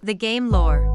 The game lore.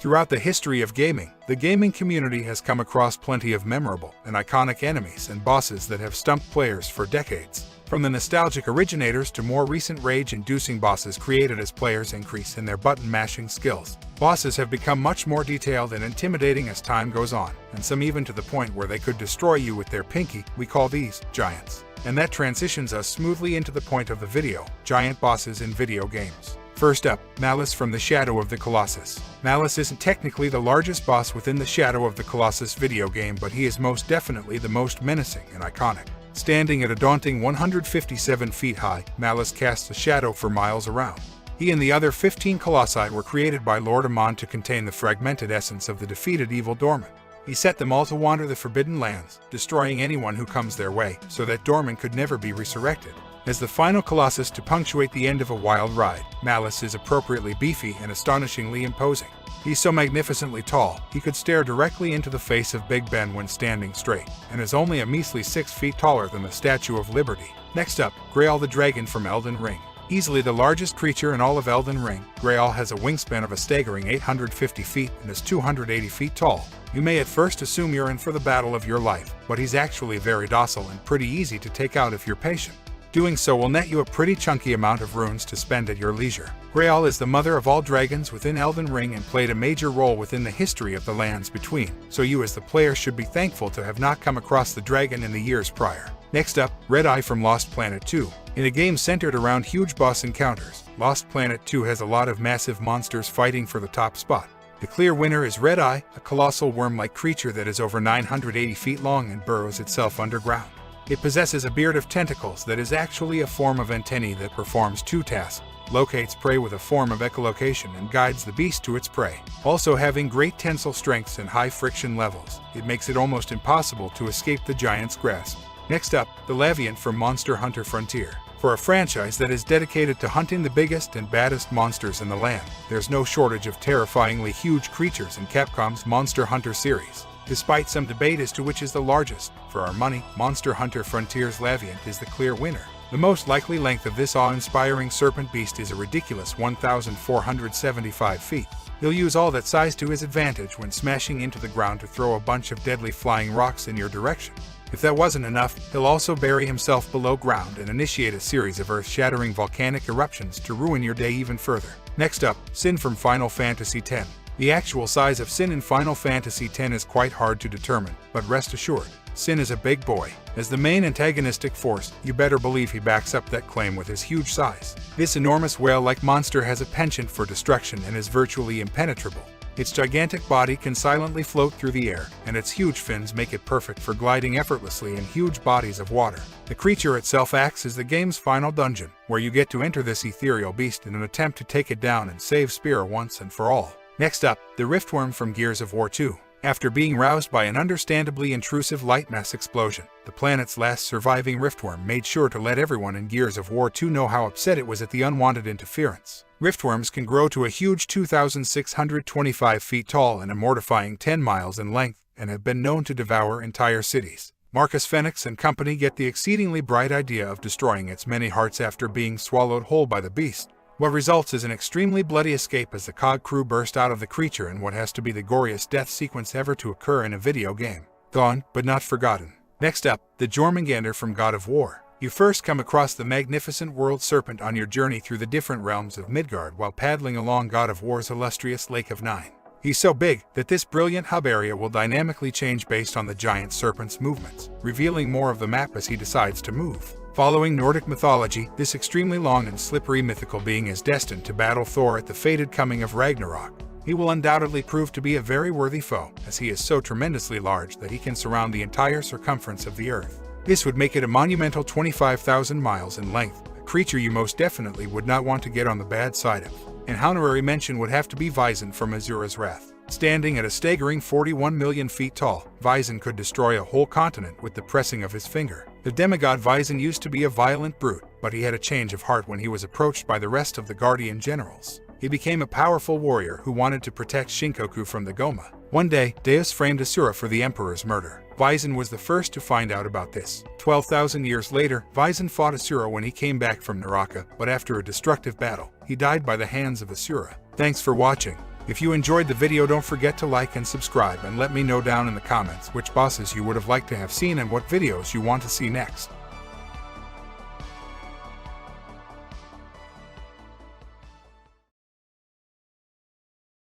Throughout the history of gaming, the gaming community has come across plenty of memorable and iconic enemies and bosses that have stumped players for decades. From the nostalgic originators to more recent rage-inducing bosses created as players increase in their button-mashing skills. Bosses have become much more detailed and intimidating as time goes on, and some even to the point where they could destroy you with their pinky. We call these giants. And that transitions us smoothly into the point of the video: giant bosses in video games. First up, Malice from the Shadow of the Colossus. Malice isn't technically the largest boss within the Shadow of the Colossus video game, but he is most definitely the most menacing and iconic. Standing at a daunting 157 feet high, Malice casts a shadow for miles around. He and the other 15 colossi were created by Lord Amon to contain the fragmented essence of the defeated evil Dorman. He set them all to wander the Forbidden Lands, destroying anyone who comes their way, so that Dorman could never be resurrected. As the final colossus to punctuate the end of a wild ride, Malice is appropriately beefy and astonishingly imposing. He's so magnificently tall, he could stare directly into the face of Big Ben when standing straight, and is only a measly 6 feet taller than the Statue of Liberty. Next up, Grail the Dragon from Elden Ring. Easily the largest creature in all of Elden Ring, Grail has a wingspan of a staggering 850 feet and is 280 feet tall. You may at first assume you're in for the battle of your life, but he's actually very docile and pretty easy to take out if you're patient. Doing so will net you a pretty chunky amount of runes to spend at your leisure. Grail is the mother of all dragons within Elden Ring and played a major role within the history of the lands between, so you as the player should be thankful to have not come across the dragon in the years prior. Next up, Red Eye from Lost Planet 2. In a game centered around huge boss encounters, Lost Planet 2 has a lot of massive monsters fighting for the top spot. The clear winner is Red Eye, a colossal worm-like creature that is over 980 feet long and burrows itself underground. It possesses a beard of tentacles that is actually a form of antennae that performs two tasks: locates prey with a form of echolocation and guides the beast to its prey. Also having great tensile strengths and high friction levels, it makes it almost impossible to escape the giant's grasp. Next up, the Leviathan from Monster Hunter Frontier. For a franchise that is dedicated to hunting the biggest and baddest monsters in the land, there's no shortage of terrifyingly huge creatures in Capcom's Monster Hunter series. Despite some debate as to which is the largest, for our money, Monster Hunter Frontier's Leviathan is the clear winner. The most likely length of this awe-inspiring serpent beast is a ridiculous 1,475 feet. He'll use all that size to his advantage when smashing into the ground to throw a bunch of deadly flying rocks in your direction. If that wasn't enough, he'll also bury himself below ground and initiate a series of earth-shattering volcanic eruptions to ruin your day even further. Next up, Sin from Final Fantasy X. The actual size of Sin in Final Fantasy X is quite hard to determine, but rest assured, Sin is a big boy. As the main antagonistic force, you better believe he backs up that claim with his huge size. This enormous whale-like monster has a penchant for destruction and is virtually impenetrable. Its gigantic body can silently float through the air, and its huge fins make it perfect for gliding effortlessly in huge bodies of water. The creature itself acts as the game's final dungeon, where you get to enter this ethereal beast in an attempt to take it down and save Spear once and for all. Next up, the Riftworm from Gears of War 2. After being roused by an understandably intrusive light mass explosion, the planet's last surviving Riftworm made sure to let everyone in Gears of War 2 know how upset it was at the unwanted interference. Riftworms can grow to a huge 2,625 feet tall and a mortifying 10 miles in length, and have been known to devour entire cities. Marcus Fenix and company get the exceedingly bright idea of destroying its many hearts after being swallowed whole by the beast. What results is an extremely bloody escape as the COG crew burst out of the creature in what has to be the goriest death sequence ever to occur in a video game. Gone, but not forgotten. Next up, the Jormungandr from God of War. You first come across the magnificent world Serpent on your journey through the different realms of Midgard while paddling along God of War's illustrious Lake of Nine. He's so big that this brilliant hub area will dynamically change based on the giant serpent's movements, revealing more of the map as he decides to move. Following Nordic mythology, this extremely long and slippery mythical being is destined to battle Thor at the fated coming of Ragnarok. He will undoubtedly prove to be a very worthy foe, as he is so tremendously large that he can surround the entire circumference of the Earth. This would make it a monumental 25,000 miles in length, a creature you most definitely would not want to get on the bad side of. An honorary mention would have to be Weizen from Azura's Wrath. Standing at a staggering 41 million feet tall, Weizen could destroy a whole continent with the pressing of his finger. The demigod Weizen used to be a violent brute, but he had a change of heart when he was approached by the rest of the Guardian generals. He became a powerful warrior who wanted to protect Shinkoku from the Goma. One day, Deus framed Asura for the Emperor's murder. Weizen was the first to find out about this. 12,000 years later, Weizen fought Asura when he came back from Naraka, but after a destructive battle, he died by the hands of Asura. Thanks for watching. If you enjoyed the video, don't forget to like and subscribe, and let me know down in the comments which bosses you would have liked to have seen and what videos you want to see next.